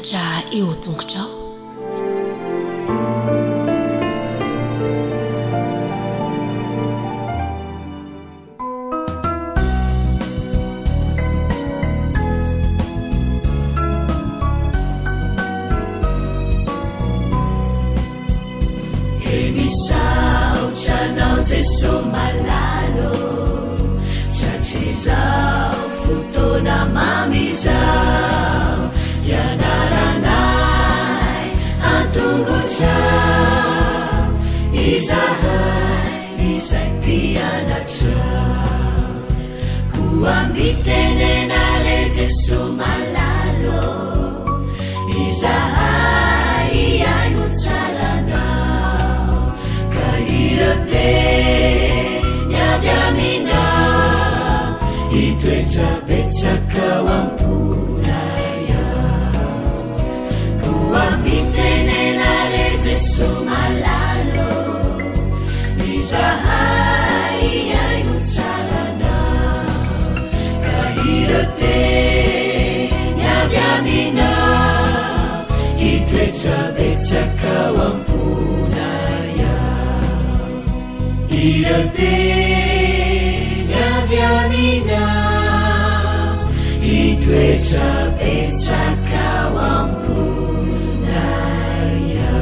mianatra eo tongotrao. Emisaucanao Jesu malalo chachizao futona mamizao yanaranai antunguchao izahai izaipianachao kuambitenenare Jesu malalo izahai iainucharanao kahirote nyavyamina itwecabecakawampunaya kuambitenenare Jesu malalo izahai iainucharanao kahirote nyavyamina itwecabecakawampunaya irote nyavyamina itwecabecakawampunaya.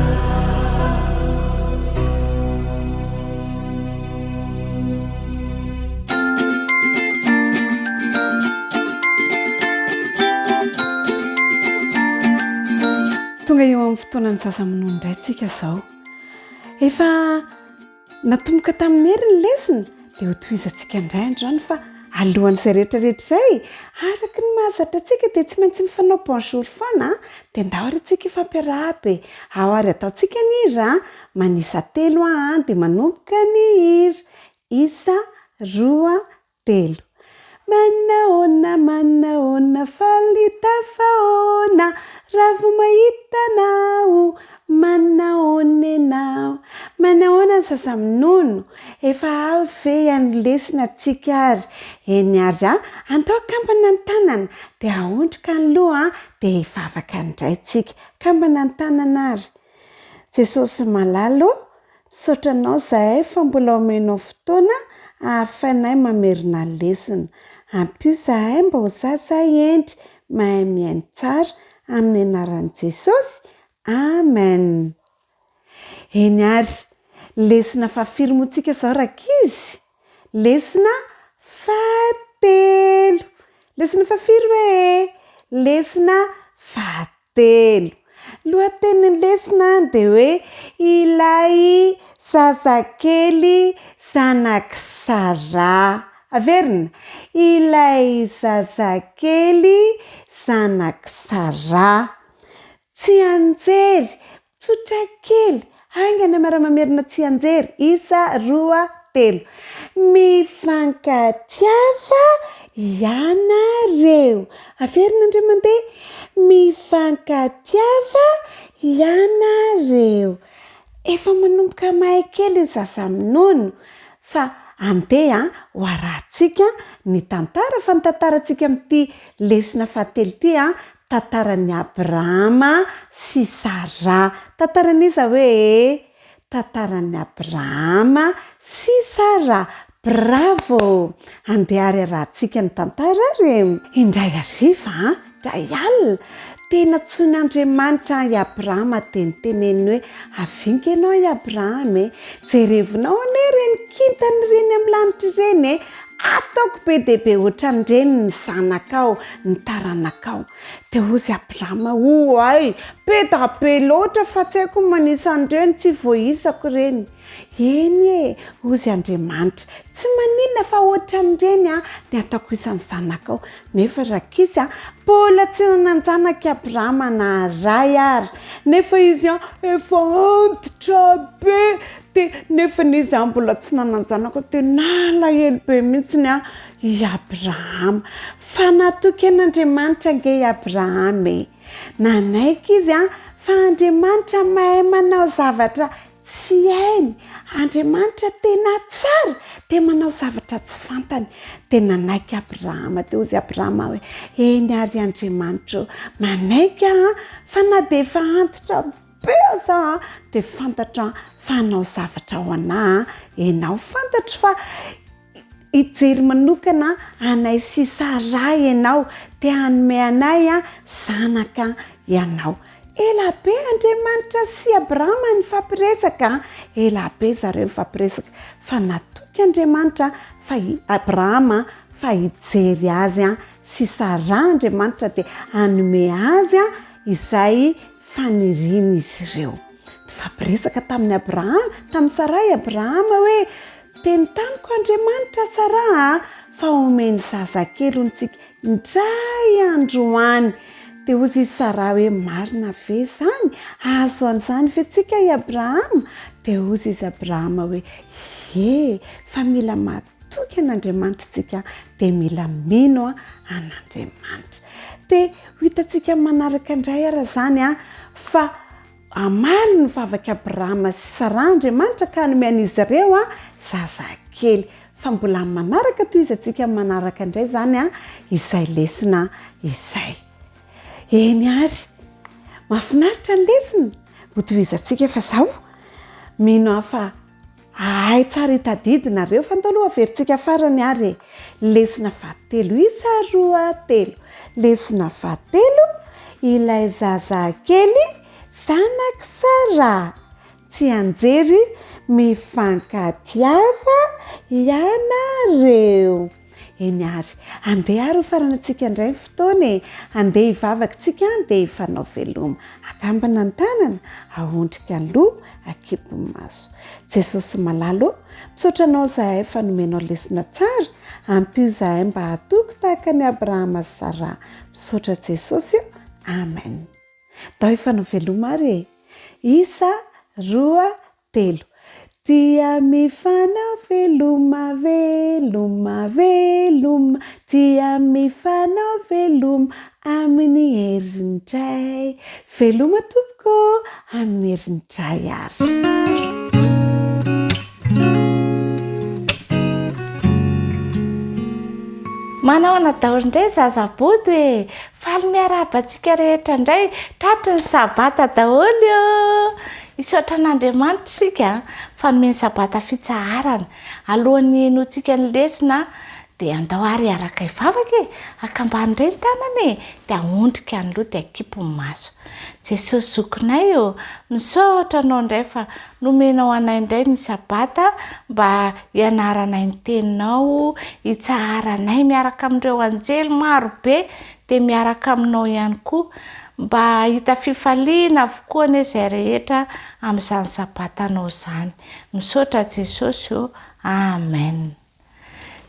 tonga eo amin'ny fotoanany zazamonono indray tsika zao efa natomboka tamin'ny hery ny lesona dia ho tohizantsika indray androany fa alohan'izay rehetrarehetra izay araka ny mahazatra antsika dia tsy maintsy mifanao bonjour foana dia ndao ary antsika ifampiarabe ao ary ataontsika ny hira manisa telo dia manomboka ny hira isa roa telo manaona falita faona raha vo mahitanao manaona enao manaona ny zazamonono efa avy any lesina antsika ary eny ary andao kambana ny tanana dia aondroka ny loha dia hivavaka indray tsika kambana ny tanana ary Jesosy malalo misaotra anao zahay fa mbola omenao fotoana ahafahanay mamerina ny lesona ampio zahay mba ho zaza endry mahay mihaino tsara amin'ny anaran'i Jesosy amen. Eny ary lesona fahafiry moa tsika zao rakizy lesona fahatelo lesona fahafiry hoe lesona fahatelo lohatenin'ny lesona dia hoe ilay zazakely zanak'Sara averina ilay zazakely zanak'Sara tsy anjery tsotra kely haingana miara-mamerina tsy anjery isa roa telo mifankatiava ianareo averina indray mandeha mifankatiava ianareo efa manomboka mahay kely zazamonono fa andeha ho arahantsika ny tantara fa ny tantarantsika amin'ity lesona fahatelo ity tantaran'ny Abrahama sy Sara tantaran'iza hoe tantaran'ny Abrahama sy Sara bravo andeha ary arahantsika ny tantara reo indray ariva indray alina tena tson'Andriamanitra i Abrahama teniteneny hoe avinka ianao i Abrahama jerevinao ane reny kintany reny amin'ny lanitra reny ataoko be dia be ohatran'ireny ny zanakao ny taranakao dia ozy Abrahama ay be da be loatra fa tsy haiko manisa an'ireny tsy voaisako reny eny ozy Andriamanitra tsy maninona fa ohatran'ireny dia ataoko isan'ny zanakao nefa rakisy mbola tsy nananjanaka Abrahama na ray ary nefa izy efa antitra be dia nefa izy mbola tsy nananjanaka dia nalahelo be mihitsiny i Abrahama fa natoky an'Andriamanitra nge i Abrahama nanaiky izy fa Andriamanitra mahay manao zavatra tsy hainy. Andriamanitra tena tsara de manao zavatra tsy fantany. Tena naiky Abrahama teo izy Abrahama hoe eny ary Andriamanitra manaika fa na de efa antitra be aza de fantatra fa hanao zavatra ho anahy enao fantatro fa hijery manokana anay sy Sara ianao te hanome anay zanaka ianao. Ela be Andriamanitra sy Abrahama nifampiresaka, ela be zareo nifampiresaka fa natoky Andriamanitra fa Abrahama fa hijery azy sy Sara Andriamanitra de hanome azy izay faniriany izy ireo. Nifampiresaka tamin'ny Abrahama, tamin'ny Sarai Abrahama hoe tenitaniko Andriamanitra Sara fa omeny zazakely ontsika indray andro any. De hozy izy Sara hoe marina ve zany, azo an'izany ve tsika i Abrahama? De hozy izy Abrahama hoe ye fa mila matoky an'Andriamanitra tsika de mila mino an'Andriamanitra. De hitantsika manaraka indray ara zany fa amaly ny vavaka Abrahama sy Sara Andriamanitra ka hanome an'izy ireo zazakely. Fa mbola manaraka toy izy atsika manaraka indray zany izay lesona izay. Eny ary mahafinaritra ny lesona ho tohizatsika fa zao mino afa ay tsara hitadidinareo fa taloha averintsika farany ary lesona fahatelo isa roa telo. Lesona fahatelo, ilay zazakely zanak Sara tsy anjery mifankatiava ianareo. Eny ary andeha ary ho faranatsika indray fotoana andeha hivavaka tsika andeha hifanao veloma. Akambana ny tanana, ahondrika ny loha, akipy ny maso. Jesosy malalo, misaotra anao zahay fa nomenao lesona tsara, ampio zahay mba hatoky tahaka ny Abrahama sy Sara. Misaotra Jesosy, amen. Dao hifanao veloma ary isa roa telo. Tia mifanao veloma veloma veloma, tia mifanao veloma amin'ny herindray. Veloma tompoko amin'ny herindray ary. Manao anadaholo indray zazaboto hoe faly miarabantsika rehetra indray tratry ny sabata daholo eo. Misaotra an'Andriamanitra sika fa nomeny sabata fitsaharana alohan'ny notsika ny lesona dia andao ary araka ivavaka akambany ireny tanany dia ahondrika ny loha dia akipy ny maso. Jesosy zokinay eo, misaotra anao indray fa nomenao anay indray ny sabata mba hianaranay ny teninao, hitsaharanay miaraka amin'ireo anjely maro be dia miaraka aminao ihany koa mba hita fifaliana avokoa ane izay rehetra amin'izany sabatanao izany. Misaotra Jesosy eo, amen.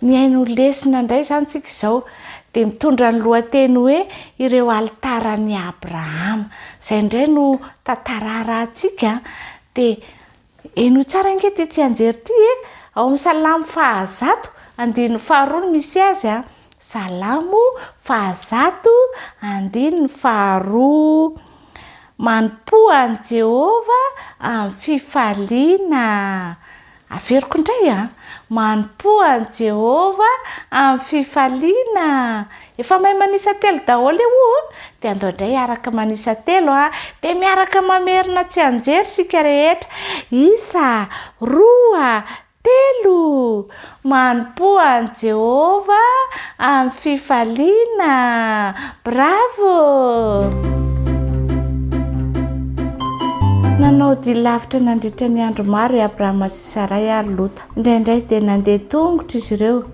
Ny haino lesona indray zany tsika izao dia mitondra ny lohateny hoe ireo alitaran'i Abrahama. Izay indray no tantara rahantsika dia eno tsara ingety ety anjery ity ao amin'ny Salamo 100:102 misy azy Salamo 100:102. Manompo an'i Jehova amin'ny fifaliana. Averiko indray manompo an'i Jehova amin'ny fifaliana. Efa mahay manisa telo daholo eo dia andao indray araka manisa telo dia miaraka mamerina tsy anjery sika rehetra. Isa roa telo. Manompo an'i Jehova amin'ny fifaliana. Bravo! Nanao dia lavitra nandritra ny andro maro i Abrahama sy Sarai ary Lota. Indraindray dia nandeha tongotra izy ireo.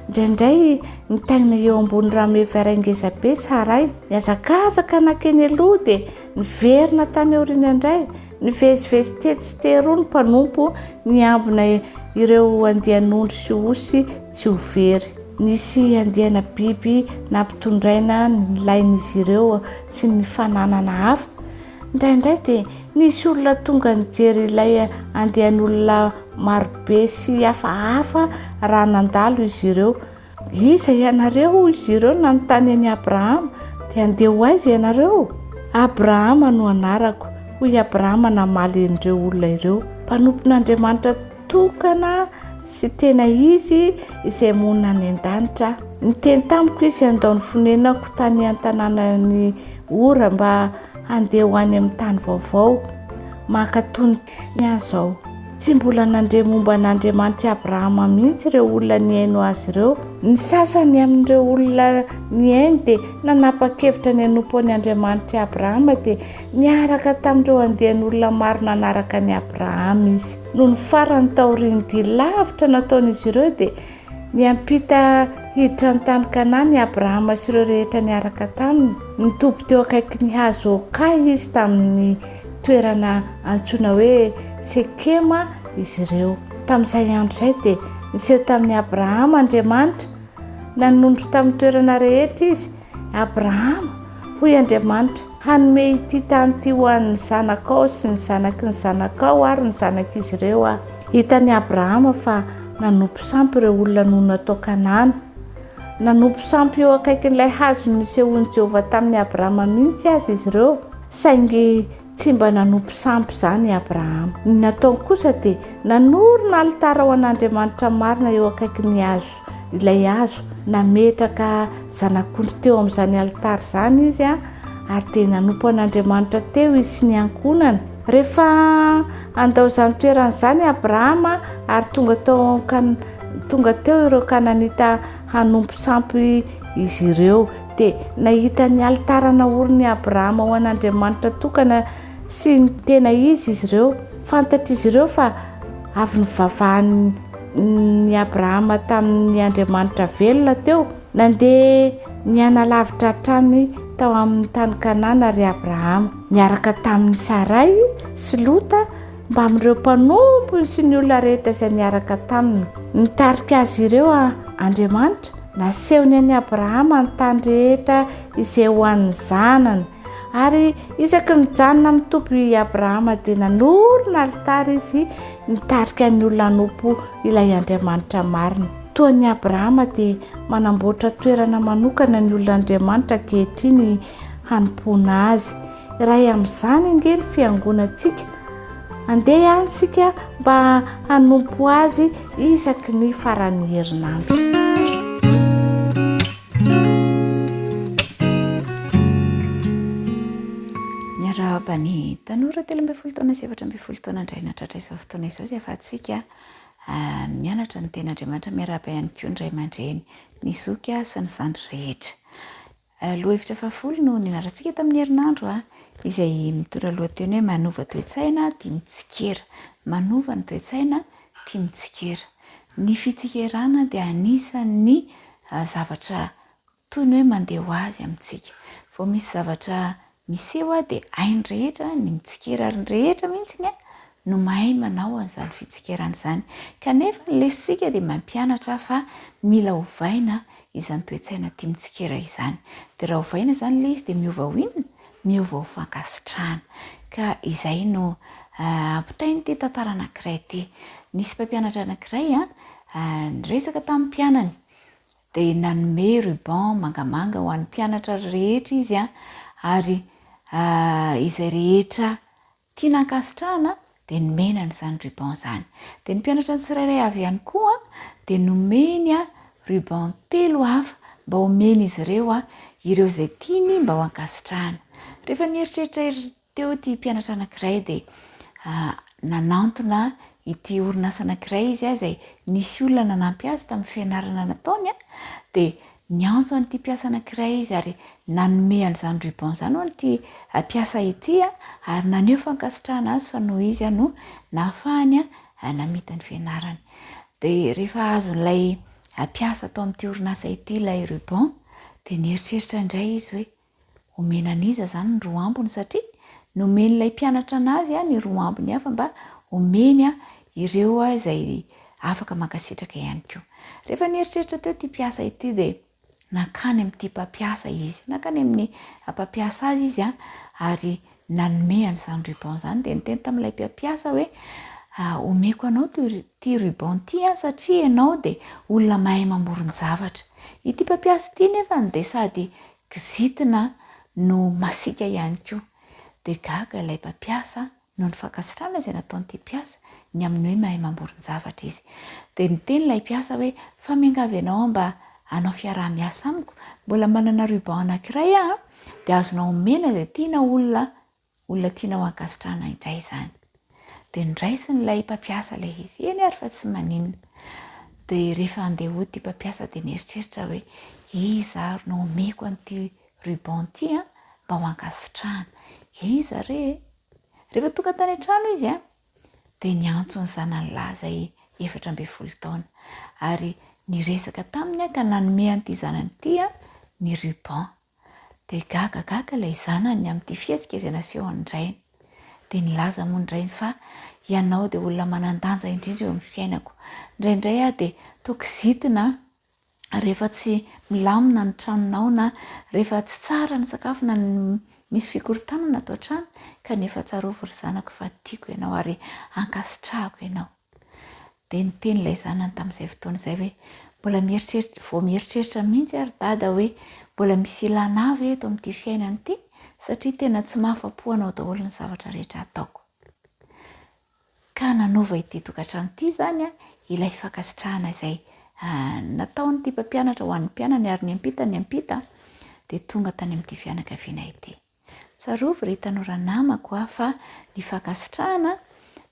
Indraindray nitaingina eo ambony rameva ngeza be Sarai. Niazakazaka nakeny aloha dia niverina tany aoriana indray. Nivezivezy tety sy teroa ny mpanompo niambina ireo andian'ondry sy osy tsy ho very. Nisy andiana biby nampitondraina nilain'izy ireo sy ny fananana hafa. Indraindray dia nisy olona tonga nijery ilay andian'olona marobe sy hafahafa raha nandalo izy ireo. Iza ianareo izy ireo nanontany an'i Abrahama dia andeha ho aiza ianareo? Abrahama no anarako. Hoy Abrahama namaly ireo olona ireo. mpanompon'andriamanitra tokana sy tena izy izay monina ny an-danitra. Nyteny tamiko izy andao ny fonenako tany an-tanànany ora mba handeha ho any amin'ny tany vaovao makatony azao. Tsy mbola nandre momba n'Andriamanitra Abrahama mihitsy ireo olona niaino azy ireo. Ny sasany amin'ireo olona niaino dia nanapa-kevitra ny hanompo ny Andriamanitra Abrahama dia niaraka tamin'ireo andian'olona maro nanaraka ny Abrahama izy. Noho ny farany taorian'ity lavitra nataon'izy ireo dia niampita hiditra ny tany Kanana ny Abrahama sy ireo rehetra niaraka taminy. Nitoby teo akaiky ny hazo Okay izy tamin'ny toerana antsoina hoe Sekema izy ireo. Tamin'izay andro izay dia niseho tamin'ny Abrahama Andriamanitra, nanondro tamin'ny toerana rehetra izy. Abrahama, hoy Andriamanitra, hanome ity tany ity ho an'ny zanakao sy ny zanaky ny zanakao ary ny zanak'izy ireo aho. Hitan'ny Abrahama fa nanompo sampy ireo olona no natao Kanana. Nanompo sampy eo akaikin'ilay hazo nisehoan'i Jehovah tamin'ny Abrahama mihitsy azy izy ireo, saingy tsy mba nanompo sampy izany Abrahama. Ny nataony kosa dia nanorona alitara ho an'Andriamanitra marina eo akaikin'ny hazo. Ilay hazo nametraka zanak'ondry teo amin'izany alitara izany izy ary dia nanompo an'Andriamanitra teo izy sy ny ankonany. Rehefa andao izany toerana izany Abrahama ary tonga teo ireo Kananita hanompo sampy izy ireo dia nahita ny alitara naoriny Abrahama ho an'Andriamanitra tokana sy ny tena izy ireo. Fantatra izy ireo fa avy nivavahan'ny Abrahama tamin'ny Andriamanitra velona teo. Nandeha niana lavitra hatrany tao amin'ny tany Kanana ry Abrahama, niaraka tamin'ny Sarai sy Lota mba amin'ireo mpanompony sy ny olona rehetra izay niaraka taminy. Nitarika azy ireo Andriamanitra, nasehony an'i Abrahama ny tany rehetra izay ho an'ny zanany. Ary isaky mijanona mitoby Abrahama dia nanorina alitara izy nitarika ny olona hanompo ilay Andriamanitra marina. Toa ny Abrahama dia manamboatra toerana manokana ny olon'Andriamanitra ankehitriny hanompoana azy. Iray amin'izany ange ny fiangonantsika. Andeha any isika mba hanompo azy isaky ny faran'ny herinandro. Miarahaba ny tanora 13 taona sy 14 taona indray natratra izao fotoana izao izay afahantsika mianatra ny ten'Andriamanitra. Miarahaba ihany koa indray aman-dreny ny zoky sy ny zandry rehetra. Lohahevitra fahafolo no nianarantsika tamin'ny herinandro izay mitondra lohateny hoe manova toe-tsaina tia mitsikera. Manova ny toe-tsaina tia mitsikera. Ny fitsikerana dia anisan'ny zavatra toy ny hoe mandeha ho azy amintsika. Vao misy zavatra miseho dia hainy rehetra ny mitsikera ary ny rehetra mihitsy no mahay manao an'izany fitsikerana izany. Kanefa ny lesontsika dia mampianatra fa mila hovaina izany toe-tsaina tia mitsikera izany. Dia raha hovaina izany ilay izy dia miova ho inona? Miova ho fankasitrahana. Ka izay no ampitainy ity tantara anankiray ity. Nisy mpampianatra anankiray niresaka tamin'ny mpianany dia nanome ruban mangamanga ho an'ny mpianatra rehetra izy ary izay rehetra tia nankasitrahana dia nomenany izany ruban izany. Dia ny mpianatra ny tsirairay avy ihany koa dia nomeny ruban 3 hafa mba homeny izy ireo ireo izay tiany mba ho ankasitrahana. Rehefa nieritreritra teo ity mpianatra anankiray dia nanantona ity orinasa anankiray izy izay nisy olona nanampy azy tamin'ny fianarana nataony dia niantso an'ity mpiasa anankiray izy ary nanome an'izany ruban izany ho an'ity mpiasa ity ary naneho fankasitrahana azy fa noho izy no nahafahany namita ny fianarany. Dia rehefa azon'ilay mpiasa tao amin'ity orinasa ity ilay ruban dia nieritreritra indray izy hoe omena an'iza izany ny roa ambiny satria nomen'ilay mpianatra anazy ny roa ambiny hafa mba omeny ireo izay afaka mankasitraka ihany koa. Rehefa nieritreritra teo ity mpiasa ity dia nakany amin'ity mpampiasa izy, nakany amin'ny mpampiasa azy izy ary nanome an'izany ruban izany dia niteny tamin'ilay mpampiasa hoe omeko anao ity ruban ity satria ianao dia olona mahay mamoron-javatra. Ity mpampiasa ity nefa dia sady kizitina no masika ihany koa. Dia gaga ilay mpampiasa no ny fankasitrahana izay nataon'ity mpiasa ny amin'ny hoe mahay mamborony zavatra izy. Dia ny teny ilay mpiasa hoe fa miangavy ianao mba hanao fiarah-miasa amiko, mbola manana ruban anankiray dia azonao omena izay tiana olona tianao ankasitrahana indray izany. Dia ndraisiny ilay mpampiasa ilay izy, eny ary fa tsy maninona. Dia rehefa andeha hody ity mpampiasa dia nieritreritra hoe iza ary no omeko an'ity ruban ity mba ho ankasitrahana. Iza re? Rehefa tonga tany an-trano izy dia niantso ny zanany lahy izay 14 taona ary niresaka taminy ka nanome an'ity zanany ity ny ruban. Dia gagagaga ilay zanany amin'ity fihetsika izay naseho an'indrainy. Dia nilaza moa indrainy fa ianao dia olona manan-danja indrindra eo amin'ny fiainako. Indraindray dia tokizitina rehefa tsy milamina ny tranonao na rehefa tsy tsara ny sakafo na misy fikorontanana atao an-trano kanefa tsarovo ry zanako fa tiako ianao ary ankasitrahako ianao. Dia niteny ilay zanany tamin'izay fotoana izay hoe mbola mieritreritra mihitsy ary dada hoe mbola misy ilana avy eto amin'ity fiainana ity satria tena tsy mahafa-po anao daholo ny zavatra rehetra ataoko. Ka nanova ity tokantrano ity izany ilay fankasitrahana izay nataon'ity mpampianatra ho an'ny mpianany ary ny ampita dia tonga tany amin'ity fianakaviana ity. Tsarovy ry tanora namako fa ny fankasitrahana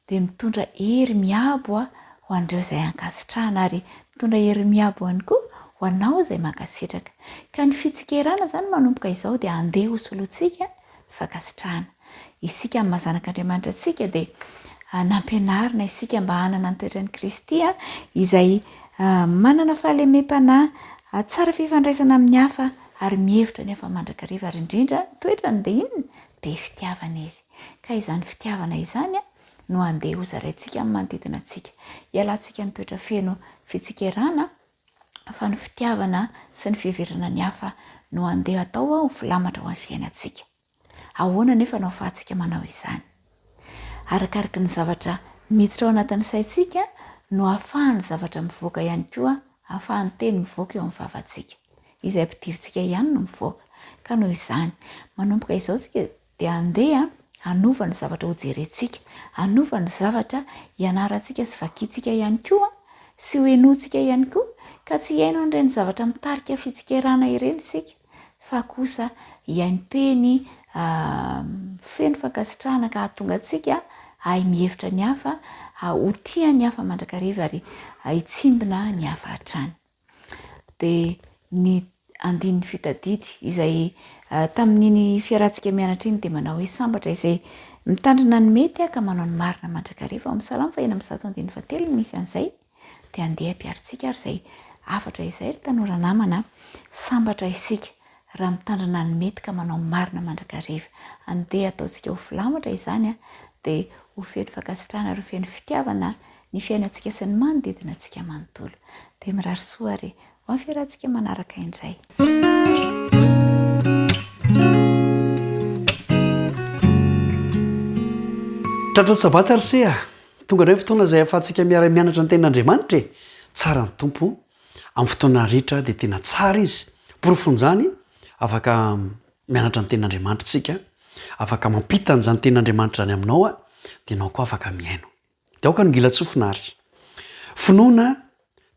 dia mitondra hery miabo ho an'ireo izay ankasitrahana ary mitondra hery miabo ihany koa ho anao izay mankasitraka. Ka ny fitsikerana izany manomboka izao dia andeha ho soloantsika fankasitrahana. Isika amin'ny mahazanak'Andriamanitra antsika dia nampianarina isika mba hanana ny toetran'i Kristy izay manana fahalemem-panahy, tsara fifandraisana amin'ny hafa ary mihevitra ny hafa mandrakariva ary indrindra toetrany dia inona? Be fitiavana izy. Ka izany fitiavana izany no andeha ho zaraintsika amin'ny manodidina antsika. Ialantsika ny toetra feno fitsikerana fa ny fitiavana sy ny fiheverana ny hafa no andeha atao ho filamatra ho amin'ny fiainantsika. Ahoana nefa no ahafahantsika manao izany? Arakaraka ny zavatra miditra ao anatin'ny saintsika no ahafahan'ny zavatra mivoaka ihany koa, ahafahan'ny teny mivoaka eo amin'ny vavantsika. Izay ampidirintsika ihany no mivoaka. Ka noho izany, manomboka izao tsika dia andeha hanova ny zavatra ho jerentsika, hanova ny zavatra hianarantsika sy vakiantsika ihany koa, sy ho henoantsika ihany koa, ka tsy hiaino an'ireny zavatra mitarika fitsikerana ireny isika, fa kosa hiaino teny feno fankasitrahana ka hahatonga antsika hay mihevitra ny hafa, ho tia ny hafa mandrakariva ary hitsimbina ny hafa hatrany. Dia ny andin'ny fitadidy izay tamin'iny fiarahantsika mianatra iny dia manao hoe sambatra izay mitandrina ny mety ka manao ny marina mandrakariva. Amin'ny Salamo 1:7 misy an'izay. Dia andeha ampiarintsika ary izay afatra izay ry tanora namana, sambatra isika raha mitandrina ny mety ka manao marina mandrakariva. Andeha ataontsika ho filamatra izany dia ho feno fankasitrahana ary ho feno fitiavana ny fiainantsika sy ny manodidina antsika manontolo. Dia mirary soa ary ho amin'ny fiarahantsika manaraka indray. Tratra ny sabata arsea tonga indray fotoana izay ahafahantsika miara-mianatra ny tenin'Andriamanitra tsara ny tompo amin'ny fotoana rehetra dia tena tsara izy. Porofonjany afaka mianatra ny tenin'Andriamanitra tsika, afaka mampita n'izany tenin'Andriamanitra zany aminao dia ianao koa afaka miaino. Dia aoka nongila tsofina ary finoana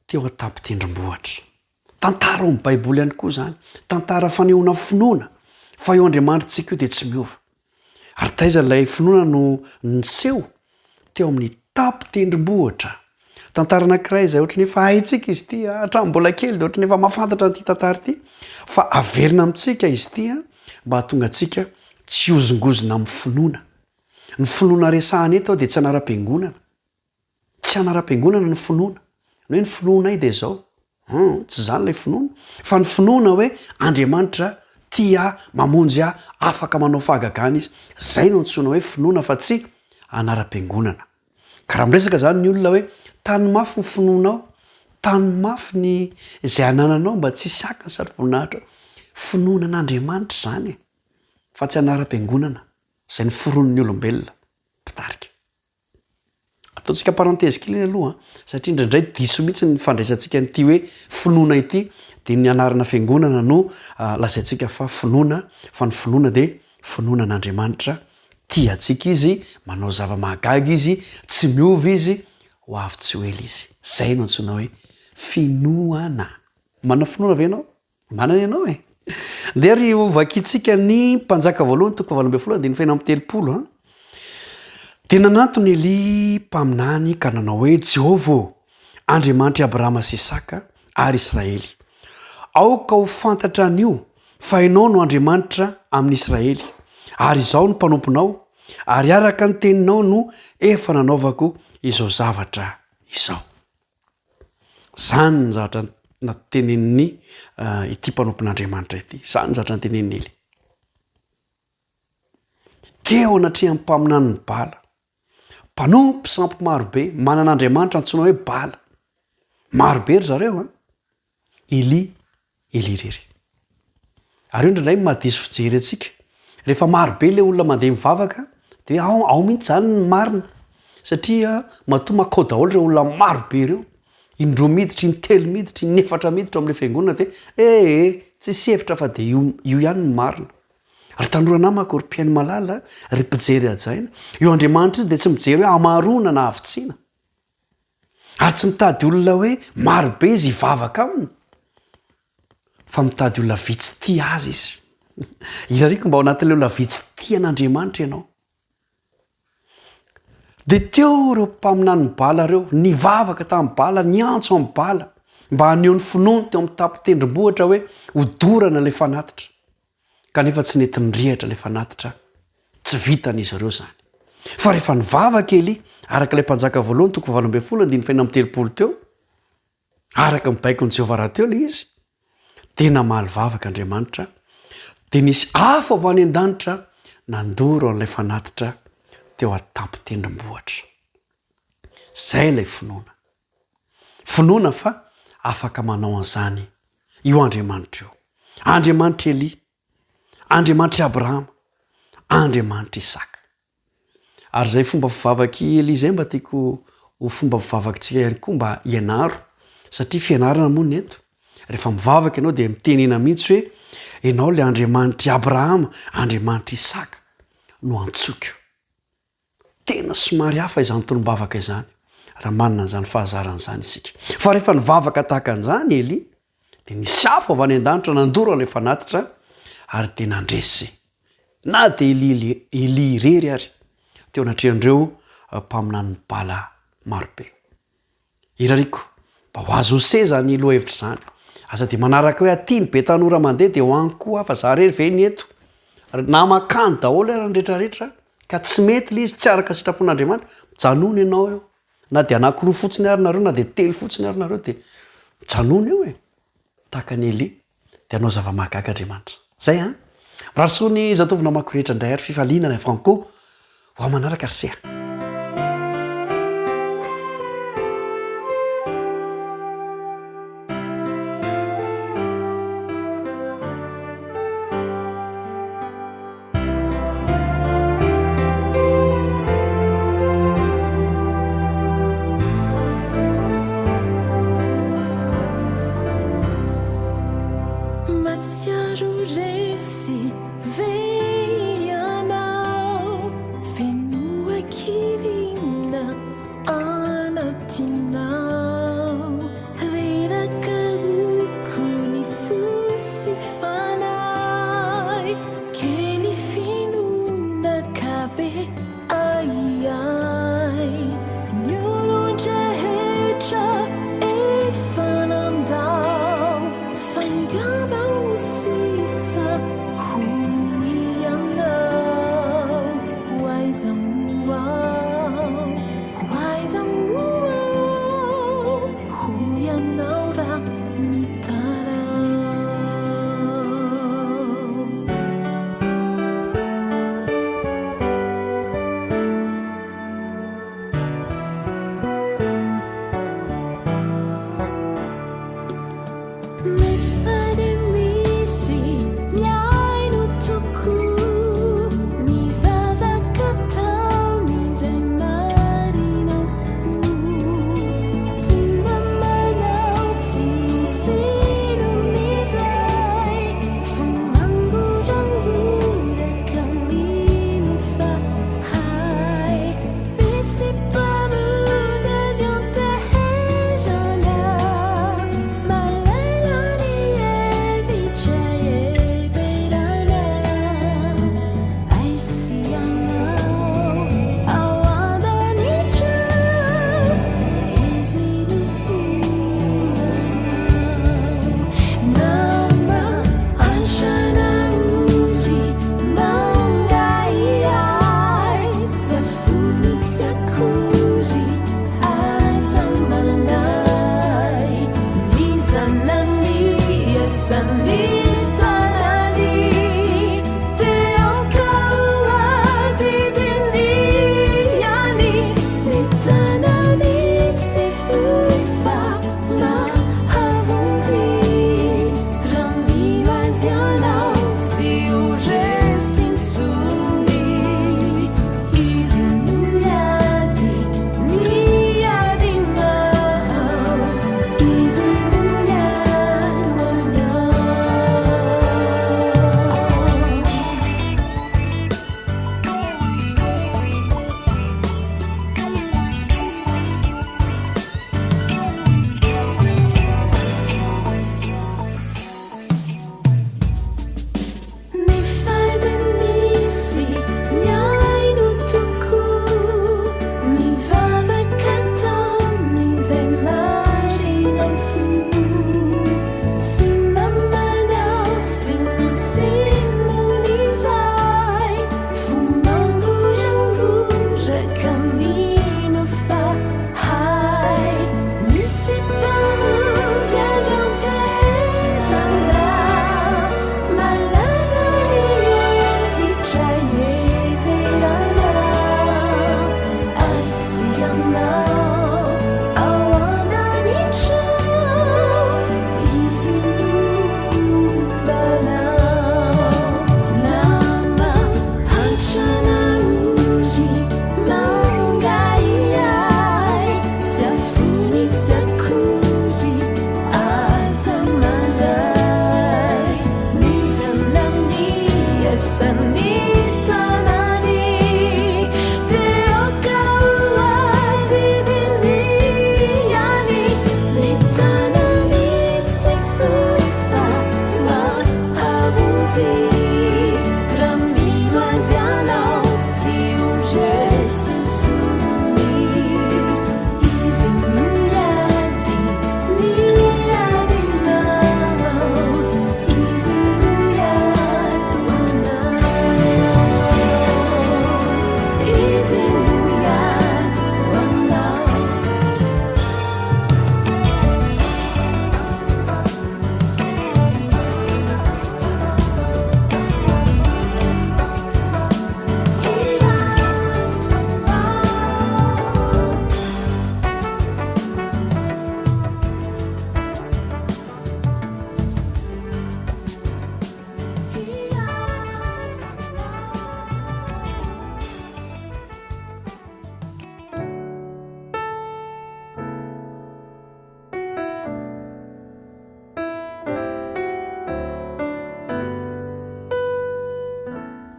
teo an-tampitendrim-bohatra. Tantara ao amin'ny Baiboly ihany koa zany, tantara fanehoana finoana fa eo Andriamanitra tsika io dia tsy miova. Ary taiza ilay finoana no niseho teo amin'ny tampitendrim-bohatra. Tantara anankiray izay ohatry ny efa haitsika izy ity hatramin'ny mbola kely dia ohatry ny efa mahafantatra an'ity tantara ity fa averina amintsika izy ity mba hahatonga antsika tsy hozongozona amin'ny finoana. Ny finoana resahana eto dia tsy anaram-piangonana. Tsy anaram-piangonana ny finoana. Ny hoe ny finoana dia izao. Tsy izany ilay finoana. Fa ny finoana hoe Andriamanitra tia mamonjy afaka manao fahagagana izy. Izay no antsoina hoe finoana fa tsy anaram-piangonana. Ka raha miresaka izany ny olona hoe tany mafy ny finoanao, tany mafy ny izay anananao mba tsy siaka ny sarom-boninahitra. Finoana an'Andriamanitra izany fa tsy anaram-piangonana. Izay ny foronon'ny olombelona mpitarika. Ataontsika parantèse kely aloha satria indraindray diso mihitsy ny fandraisantsika n'ity hoe finoana ity dia ny anarana fiangonana no lazaintsika fa finoana, fa ny finoana dia finoana an'Andriamanitra tia atsika izy manao zava-mahagaga izy tsy miova izy ho avy tsy hoely izy zay no antsona hoe finoana manao finoana ave ianao manana ianao e de ry ovakitsika ny mpanjaka voalohany toko fahavalo folo de ny faina amtelopolo a de nanantony Eli mpaminany ka nanao hoe Jehova Andriamanitra Abrahama sy Isaka ary Israely aoka ho fantatra an'io fa ianao no Andriamanitra amin'ny Israely ary izao no mpanomponao ary araka ny teninao no efa nanaovako izao zavatra izao zany ny zavatra natenen'ny ity mpanompon'Andriamanitra ity zany ny zavatra natenen'ny Eli teo anatrehan'ny mpaminany ny bala mpanompo sampy marobe manan'Andriamanitra antsoina hoe bala marobe ry zareo Eli rery ary io indraindray mahadiso fijery atsika rehefa marobe le olona mandeha mivavaka de ao mihitsy zany ny marina satria matoa makao daholo reo olona marobe reo indroa miditra ny telo miditra ny efatra miditra am'le fiangonana de tsy sihevitra fa de io ihany ny marina ary tanora namako ry mpiainy malala ry mpijery ajaina io Andriamanitra io de tsy mijery hoe amarona na avitsiana ary tsy mitady olona hoe marobe izy hivavaka aminy fa mitady olona vitsy tia azy izy irariko mba ao anatin'le olona vitsy tia an'Andriamanitra ianao de teo reo mpaminany bala reo nivavaka tamin'ny bala niantso amin'ny bala mba haneo ny finoany teo amin'ny tapitendrim-bohatra hoe hodorana le fanatitra kanefa tsy nety nyrehatra le fanatitra tsy vitan'izy ireo zany fa rehefa nivavaka Eli araka ilay mpanjaka voalohany toko fahavalo ambin'ny folo andiny faina am'telopolo teo araka mibaikony Jehovah raha teo le izy de namaly vavaka Andriamanitra de nisy afo avy any an-danitra nandoro an'ilay fanatitra teo atampitendrim-bohatra zay lay finoana fa afaka manao an'izany io Andriamanitra io Andriamanitra Eli Andriamanitra Abrahama Andriamanitra Isaka ary zay fomba fivavaky Eli zay mba tiako ho fomba fivavakytsika ihany koa mba ianaro satria fianarana moa ny eto rehefa mivavaka ianao de mitenena mihitsy hoe ianao le Andriamanitra Abrahama Andriamanitra Isaka no antsokio tena somary hafa izany tolom-bavaka izany raha manana an'izany fahazaran'izany isika fa rehefa nivavaka tahaka an'izany Eli de nisy afo avy any an-danitra nandoro an'ilay fanatitra ary de nandresy na de Eli rery ary teo anatrehan'ireo mpaminany bala marobe irariko mba ho azo ose zany loha hevitra zany aza de manaraka hoe aty ny be tanora mandeha de ho any koa fa za rery ve ny eto na makany daholo ara ny rehetrarehetra ka tsy mety le izy tsy araka sitrapon'Andriamanitra mijanony ianao eo na de anankiroa fotsiny ary nareo na de telo fotsiny ary nareo de mijanony eo tahaka ny Eli de anao zava-mahagaga Andriamanitra zay rahasoa ny zatovina mako rehetra indray ary fifaliana ny franco ho amanaraka arsea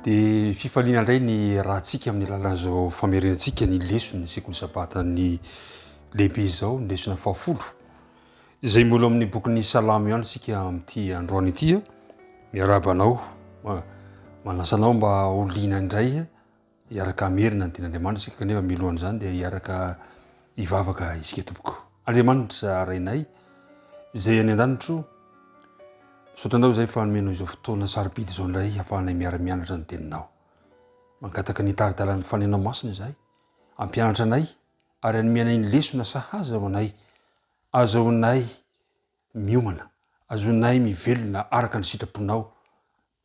dia fifaliana indray ny rahantsika amin'ny alalan'izao famerenantsika ny lesony sekoly sabata ny lehibe izao ny lesona fahafolo izay molo amin'ny bokyny salamo ihany sika amin'ity androany itya miarabanao manasanao mba olina indray iaraka amerina ny ten'andriamanitra sika kanefa milohan'izany dia iaraka ivavaka isika tompoko andriamanitra rainay izay any an-danitro sotranao zay fa nomenao izao fotoana saripity izao indray hahafahanay miara-mianatra ny teninao mankataka ny taridalan'ny fanenao masina izay ampianatra anay ary anymianay ny lesona sahaza ao anay azaonay miomana azonay mivelona araka ny sitraponao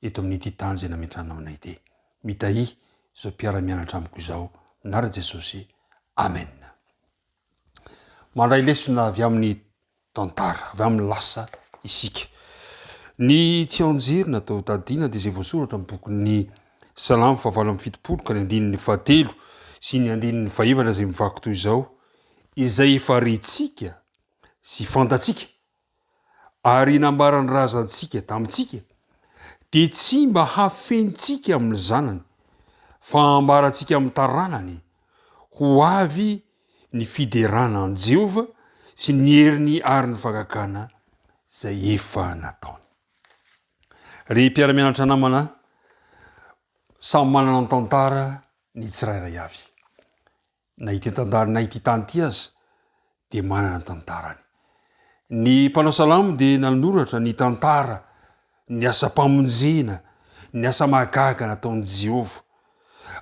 eto amin'ity tany zay nametranao anay te mitahi zao mpiara-mianatra amiko izao minara Jesosy amen. Mandray lesona avy amin'ny tantara avy amin'ny lasa isika ny tsy aonjery natao tadina dia izay voasoratra amin'ny bokyny salamo fahavalo amin'ny fitopolo ka ny andinin'ny fahatelo sy ny andinin'ny fahaefatra zay mivaky toy izao izay efa retsika sy fantatsika ary nambarany razantsika tamintsika dia tsy mba hafentsika amin'ny zanany fa ambarantsika amin'ny taranany ho avy ny fiderana an Jehova sy ny heriny ary ny fakakana zay efa nataony. Ry mpiara-mianatra namana samy manana ny tantara ny tsirairay avy na ity tantara na ity tany ity aza dia manana ny tantarany. Ny mpanao salamo dia nanoratra ny tantara ny asa-pamonjena ny asa mahagaga nataon'i Jehova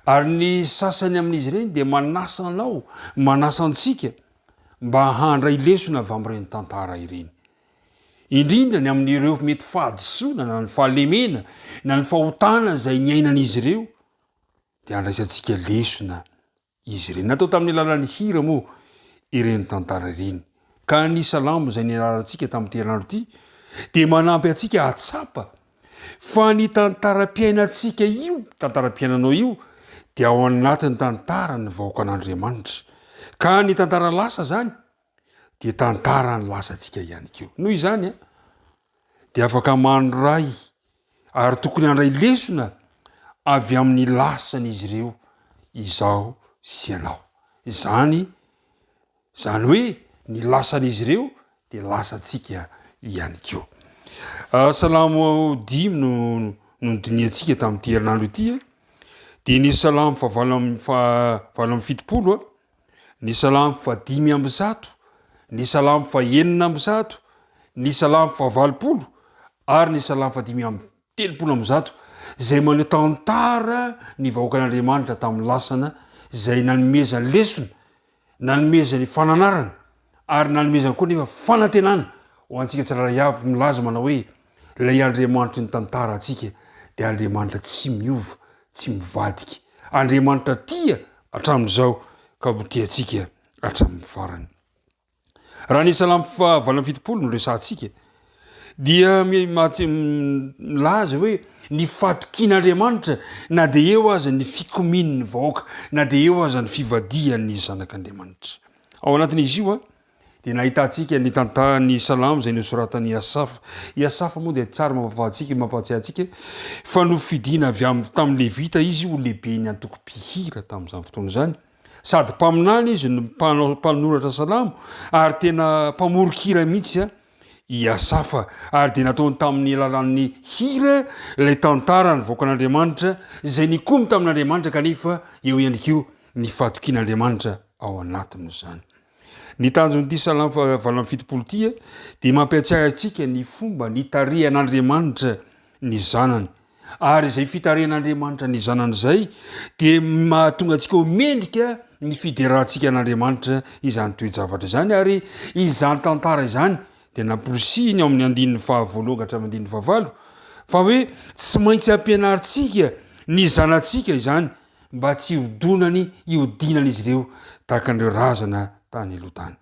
ary ny sasany amin'izy ireny dia manasa anao manasa antsika mba handray lesona avy amin'ireny tantara ireny indrindra ny amin'ireo mety fahadisoana na ny fahalemena na ny fahotana zay ny ainan'izy ireo dia andraisantsika lesona izy ireny natao tamin'ny alalan'ny hira moa ireny tantara ireny ka ny salamo zay ny alalantsika tamin'ny herinandro ity dia manampy atsika atsapa fa ny tantaram-piainantsika io tantaram-piainanao io dia ao anatin'ny tantara ny vahoaka an'Andriamanitra ka ny tantara lasa zany dia tantara ny lasantsika ihany keo noho izany dia afaka mandray ary tokony handray lesona avy amin'ny lasan'izy ireo izao sy ianao zany hoe ny lasan'izy ireo dia lasantsika ihany keo. Salamo 5 no nodiniantsika tamin'ity herinandro ity dia ny salamo fahavalo amin'ny fitopolo ny salamo fa 500 ny salamo fa 900 ny salamo fa 80 ary ny salamo fa 530 zay maneho tantara ny vahoaka an'Andriamanitra tamin'ny lasana zay nanomezany lesona nanomezany fananarana ary nanomezany koa nefa fanantenana ho antsika tsiraray avy milaza manao hoe ilay Andriamanitra ny tantara atsika dia Andriamanitra tsy miova tsy mivadika Andriamanitra tia hatramin'izao ka tiantsika hatramin'ny farany. Raha ny salamo fa 87 no resantsika dia milaza hoe ny fatokian'Andriamanitra na dia eo aza ny fikomin'ny vahoaka na dia eo aza ny fivadian'ny zanak'Andriamanitra. Ao anatin'izy io dia nahitantsika ny tantara ny salamo zay nosoratan'ny Asafa moa dia tsara mampatsiahy antsika fa no fidiana avy tamin'ny Levita izy ho lehibe ny antoko-pihira tamin'izany fotoana izany sady mpaminany izy no mpanoratra salamo ary tena mpamorokira mihitsy i Asafa ary dia nataony tamin'ny alalan'ny hira ilay tantara ny vahoaka an'Andriamanitra zay nikomy tamin'Andriamanitra kanefa eo ihany keo ny fatokian'Andriamanitra ao anatiny zany. Ny tanjon'ity salamo fa 87 ity dia mampiatsiahy antsika ny fomba ny tarehan'Andriamanitra ny zanany ary izay fitarehan'Andriamanitra ny zanany zay dia mahatonga antsika ho mendrika ny fiderahantsika an'Andriamanitra izany toe-javatra izany ary izany tantara izany dia namporisihiny ao amin'ny andinin'ny fahavalo hatramin'ny andinin'ny fahavalo fa hoe tsy maintsy ampianaritsika ny zanantsika izany mba tsy iodinan'izy ireo tahaka an'ireo razana tany aloha tany.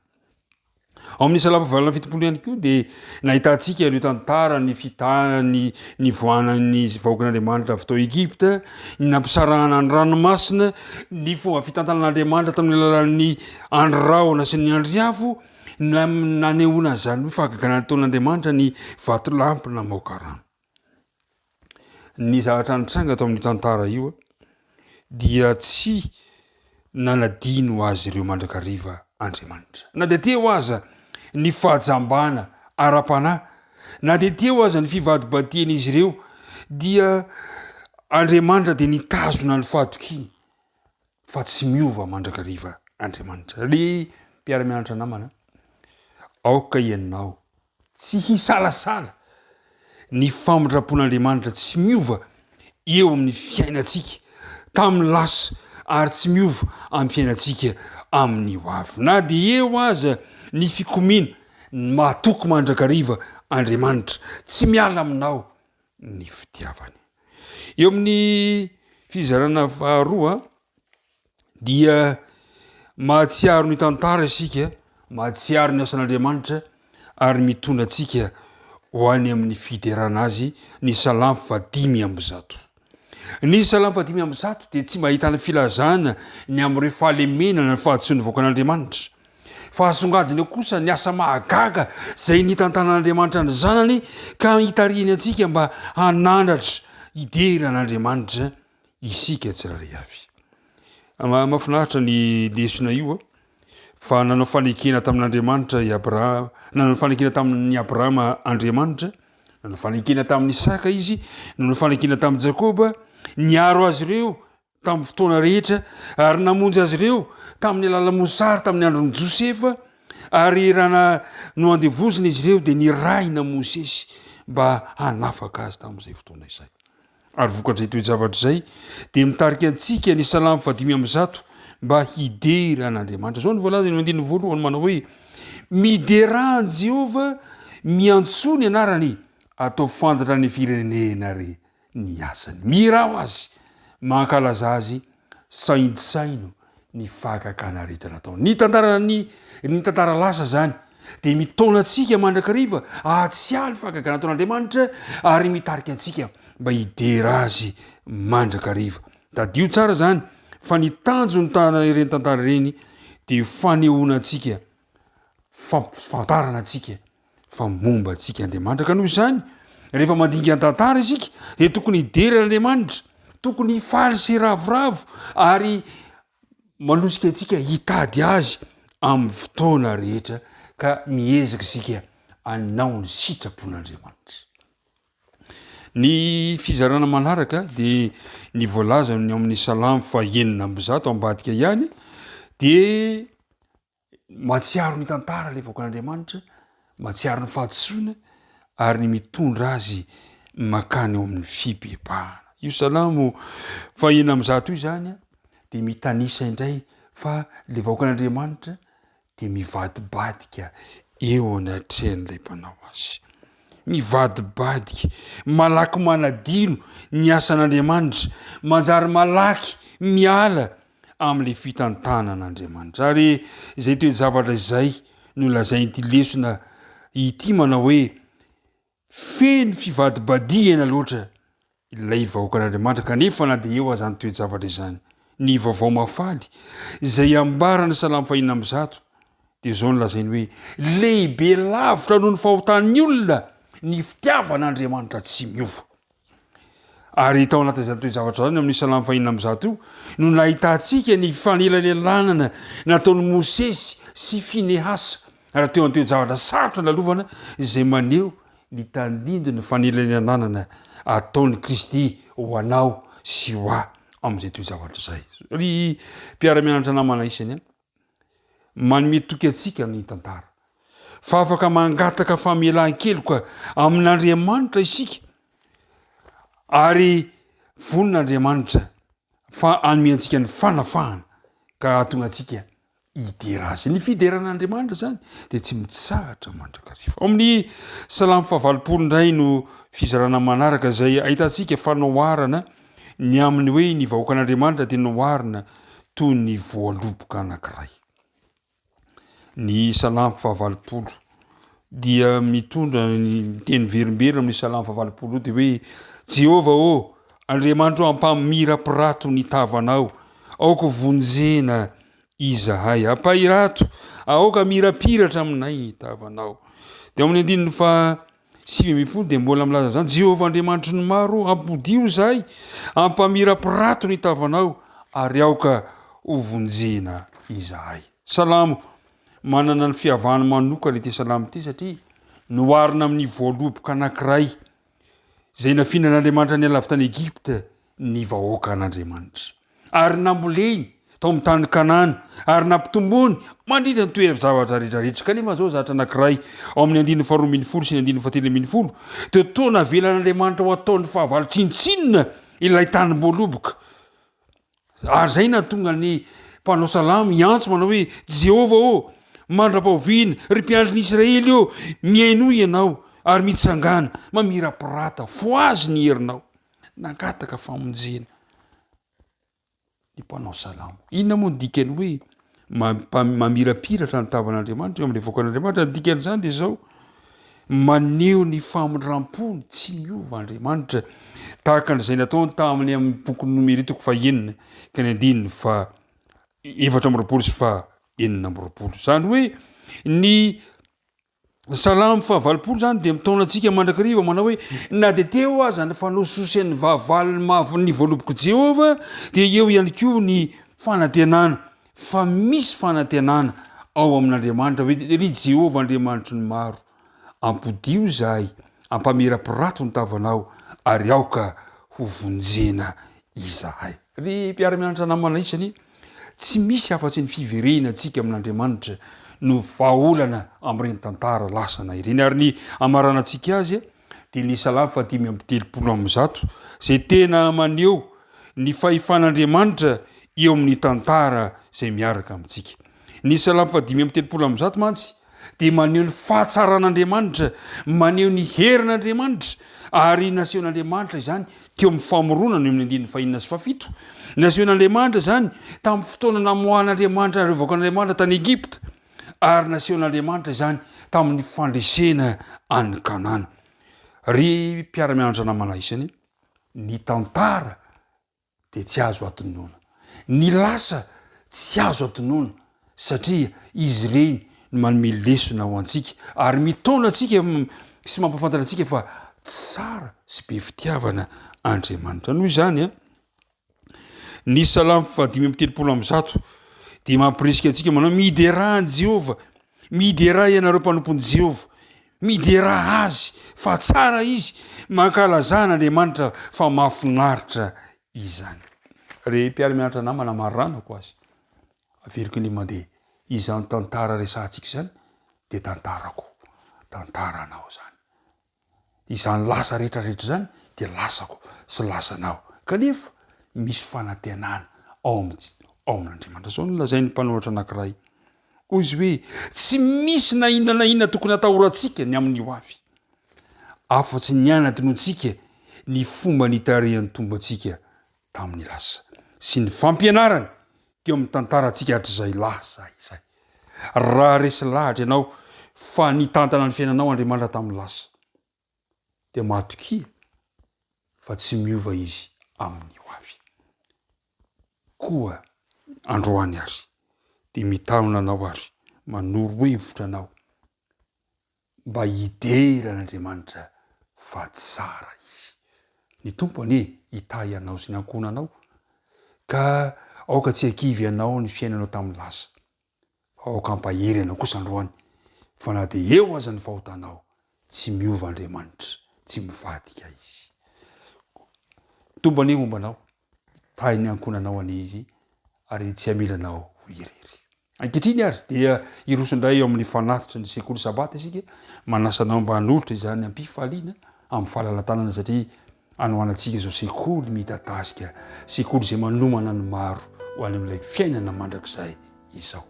Ao amin'ny salamo 87 ihany koa dia nahitantsika ireo tantara ny fitahany ny voanany vahoaka an'Andriamanitra avy tao Egipta ny nampisarahana ny ranomasina ny fomba fitantanan'Andriamanitra tamin'ny alalan'ny androraona sy ny andriavo nanehoana zany hoe fahagagana nataon'Andriamanitra ny vatolampy namoaka rano. ny zavatra nitranga atao amin'ny tantara io dia tsy nanadino azy ireo mandrakariva Andriamanitra. Na de teo aza ny fahajambana ara-panahy, na de teo aza ny fivadibadian'izy ireo, dia Andriamanitra de nitazona ny fahadokiny fa tsy miova mandrakariva Andriamanitra. Ry mpiara-mianatra namana, aoka ianao tsy hisalasala ny famindrapon'Andriamanitra tsy miova eo amin'ny fiainantsika tamin'ny lasa ary tsy miova amin'ny fiainantsika amin'ny hoavy. Na de eo aza ny fikomina mahatoky mandrakariva Andriamanitra tsy miala aminao ny fitiavany. Eo amin'ny fizarana faharoa dia mahatsiaro ny tantara isika, mahatsiaro ny asan'Andriamanitra ary mitondra antsika ho any amin'ny fiderana azy. Ny Salamo 5:100. Ny Salamo 5:100 dia tsy mahitana filazana ny amin'ireo fahalemenana ny fahatsony voakan'Andriamanitra, fa hasongadiny eo kosa ny asa mahagaga zay nitantanan'Andriamanitra ny zanany ka hitarihany antsika mba hanandratra ideran'Andriamanitra isika tsirairay avy. Mahafinaritra ny lesona io fa nanao fanekena tamin'Andriamanitra nanao fanekena tamin'ny Abrahama Andriamanitra, nanao fanekena tamin'ny Isaka izy, nanao fanekena tamin'ny Jakoba, niaro azy ireo tamin'ny fotoana rehetra ary namonjy azy ireo tamin'ny alala mosary tamin'ny andron'ny Josefa, ary raha no andevozina izy ireo dia nirahina Mosesy mba hanafaka azy tamin'izay fotoana izay. Ary vokatrizay toe-javatra izay dia mitarika antsika ny Salamo 5:100 mba hidera an'Andriamanitra. Zao ny voalaza ny 1:1 manao hoe: miderahan Jehova, miantsoa ny anarany, atao fantatra ny firenena re ny asany. Mirao azy, mankalaza azy, saintsaino ny fahakakana rehetra nataony. Ny tantara lasa zany dia mitona antsika mandrakariva ahatsialy fahakakana nataon'Andriamanitra ary mitarika antsika mba hidera azy mandrakariva. Tadio tsara zany fa ny tanjo ny tana ireny tantara ireny dia fanehoana antsika, fampifantarana antsika fa momba antsika Andriamanitra. Ka noho izany rehefa mandinga an-tantara isika dia tokony hidera Andriamanitra, tokony hifaly sy ravoravo ary manosika antsika hitady azy amin'ny fotoana rehetra ka miezaka isika hanao ny sitrapon'Andriamanitra. Ny fizarana manaraka dia ny voalaza ny amin'ny Salamo 5:100 ambadika ihany dia mahatsiaro ny tantara le voakan'Andriamanitra, mahatsiaro ny fahatsoana ary ny mitondra azy makany eo amin'ny fibebahana. Io Salamo 5:100 io zany dia mitanisa indray fa le vahoakan'Andriamanitra dia mivadibadika eo anatrehan'ilay mpanao azy, mivadibadika, malaky manadino ny asan'Andriamanitra, manjary malaky miala amin'ilay fitantanan'Andriamanitra. Ary izay toe-javatra izay no lazain'ity lesona ity manao hoe feno fivadibadiana loatra ilay vahoakan'Andriamanitra, kanefa na dia eo azany toe-javatra izany. Ny vaovao mafaly izay ambarana Salamo 5:100 dia zao no lazainy hoe lehibe lavitra noho ny fahotan'ny olona ny fitiavan'Andriamanitra tsy miova. Ary tao anatin'izany toe-javatra zany amin'ny Salamo 5:100 io no nahitantsika ny fanelanelanana nataon'ny Mosesy sy Finehasa raha teo amin'ny toe-javatra sarotra lalovana izay maneho ny tandindony fanelanelanana ataon'ny Kristy ho anao sy ho ahy amin'izay toe-javatra izay. Ry mpiara-mianatra namana isany manome toky antsika ny tantara fa afaka mangataka famelan-keloka amin'Andriamanitra isika ary vonin'Andriamanitra fa hanome antsika ny fanafahana ka hatonga antsika hidera azy. Ny fideran'Andriamanitra zany dia tsy mitsahatra mandrakariva. Ao amin'ny Salamo 5:20 indray no fizarana manaraka izay ahitantsika fanoharana ny amin'ny hoe ny vahoakan'Andriamanitra dia noharina toy ny voaloboka anankiray. Ny Salamo 5:20 dia mitondra ny teny verimberina amin'ny Salamo 5:20 dia hoe: Jehova ô, Andriamanitra ampamirapirato ny tavanao, aoka vonjena izahay, ampahirato, aoka mirapiratra aminay ny tavanao. Dia amin'ny 9 sivy dia mbola milaza zany Jehovah Andriamanitry ny maro ampodio zahay ampamira-pirato ny tavanao ary aoka hovonjena izahay. Salamo manana ny fiavahany manokana ity salamo ity satria noarina amin'ny voaloboka anankiray zay nafihinan'Andriamanitra ny alavy tany Egipta ny vahoaka an'Andriamanitra ary namboleny tao amin'ny tany Kanana ary nampitombony mandritra ny toery-zavatra rehetrarehetra kanefa zao zatra anankiray ao amin'ny 1:20 sy 1:17 dia toa navelan'Andriamanitra ho ataon'ny fahavalo tsinitsinina ilay tany mboaloboka ary zay natonga ny mpanao salamo miantso manao hoe Jehova ô mandra-paoviana ry mpiandry ny Israely ô miaino ianao ary mitsangana mamira-pirata fo azy ny herinao nangataka famonjena ny mpanao salamo. Inona moa ny dikany hoe mamirapiratra ny tavan'Andriamanitra eo amin'ilay voakan'Andriamanitra? Ny dikany zany dia zao maneho ny famondram-pony tsy miova Andriamanitra tahaka an'izay nataony tamin'ny amin'ny boky nomeritoko 9 ka ny 7:20 sy 9:20. Zany hoe ny salamo 20 zany dia mitaona antsika mandrakariva manao hoe na dia teo aza ny fanososen'ny vahavalony ny voaloboko Jehova dia eo ihany koa ny fanantenana fa misy fanantenana ao amin'Andriamanitra hoe ry Jehova Andriamanitry ny maro ampodio zahay ampamira-pirato ny tavanao ary aoka hovonjena izahay. Ry mpiara-mianatra namana isany tsy misy afa-tsy ny fiverena antsika amin'Andriamanitra no vahaolana amin'ireny tantara lasana ireny ary ny amarana antsika azy dia ny salamo 5:30 zay tena maneho ny fahifan'Andriamanitra eo amin'ny tantara zay miaraka amintsika. Ny salamo 5:30 mantsy dia maneho ny fahatsaran'Andriamanitra, maneho ny herin'Andriamanitra ary nasehon'Andriamanitra izany teo amin'ny famoronana eo amin'ny 5 sy 7. Nasehon'Andriamanitra zany tamin'ny fotoana namoahan'Andriamanitra ary voakan'Andriamanitra tany Egipta ary nasehon'Andriamanitra izany tamin'ny fandresena any Kanana. Ry mpiara-mianatra namana isany ny tantara dia tsy azo atonoana, ny lasa tsy azo atonoana satria izy ireny no manome lesona ho antsika ary mitaona antsika sy mampafantatra antsika fa tsara sy be fitiavana Andriamanitra. Noho izany ny salamo 5:30 dia mampirisika antsika manao midy raha Jehova, midy raha ianareo mpanompon'i Jehova, midy raha azy fa tsara izy mankalazana Andriamanitra fa mahafinaritra izany. Re mpiara-mianatra namana maranako azy averiko ny mandeha izany tantara resantsika zany dia tantarako, tantaranao zany. Izany lasa rehetrarehetra zany dia lasako sy lasanao kanefa misy fanantenana ao amin'Andriamanitra. Zao no lazain'ny mpanoratra anankiray hoy izy hoe tsy misy na inona tokony atahorantsika ny amin'ny ho avy afa-tsy ny anadinontsika ny fomba nitarehan'ny tombantsika tamin'ny lasa sy ny fampianarany teo amin'ny tantarantsika hatr'izay lasa izay. Raha resy lahatra ianao fa nitantana ny fiainanao Andriamanitra tamin'ny lasa dia mahatokia fa tsy miova izy amin'ny ho avy. Koa androany ary dia mitanona anao ary manoro hevitra anao mba hideran'Andriamanitra fa tsara izy. Ny tompony hitahy anao sy ny ankonanao ka aoka tsy hakivy anao ny fiainanao tamin'ny lasa, aoka ampahery anao kosa androany fa na dia eo aza ny fahotanao tsy miova Andriamanitra, tsy mivadika izy. Tombany mombanao tahy ny ankonanao ane izy ary tsy amilanao ho irery. Ankehitriny ary dia irosondray eo amin'ny fanatitra ny sekoly sabata isika manasanao mba hanolotra izany ampifaliana amin'ny fahalalantanana satria anohanantsika izao sekoly midadasika, sekoly izay manomana ny maro ho any amin'ilay fiainana mandrakizay izao.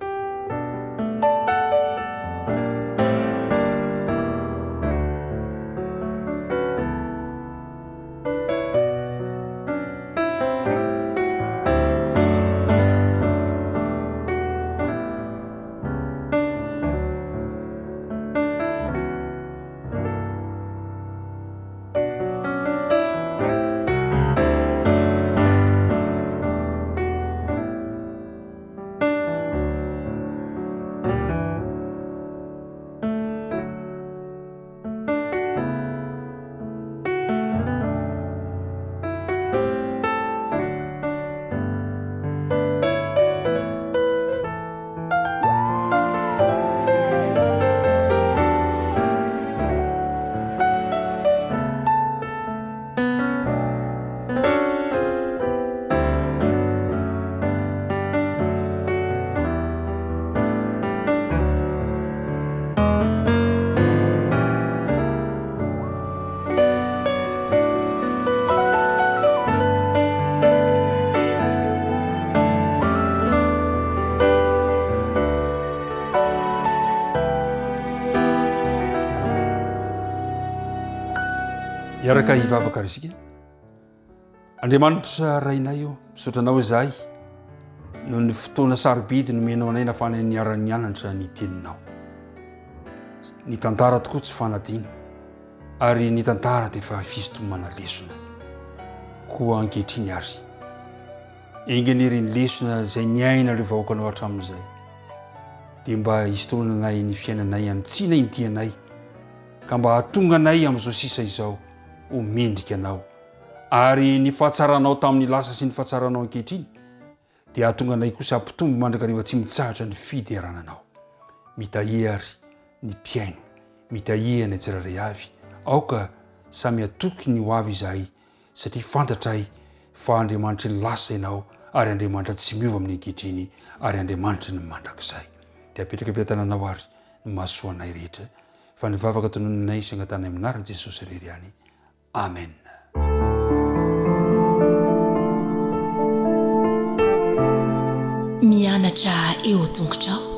iaraka hivavaka ry isika andriamanitra rainay io misotranao izahay no ny fotoana sarobidy nomenao anay nafana niara-ny mianatra ny teninao ny tantara tokoa tsy fanadina ary ny tantara dia efa fisintomana lesona koa ankehitriny ary engany ny lesona izay niaina reo vahoakanao hatramin'izay dia mba hisintonanay ny fiainanay antsiana intianay ka mba hatonga anay amin'izao sisa izao ho mendrika anao ary ny fahatsaranao tamin'ny lasa sy ny fahatsaranao ankehitriny dia hatonga anay kosa hampitombo mandraka rehefa tsy mitsahatra ny fiderananao mitahia ary ny mpiaino mitahia ny tsirairay avy aoka samy atoky ny ho avy izahay satria fantatray fa Andriamanitra ny lasa ianao ary Andriamanitra tsy miova amin'ny ankehitriny ary Andriamanitra ny mandrakizay dia apetraka ampitananao ary ny mahasoanay rehetra fa nivavaka tonononay sangatany aminara Jesosy rery any amen. Mianatra eo tongotrao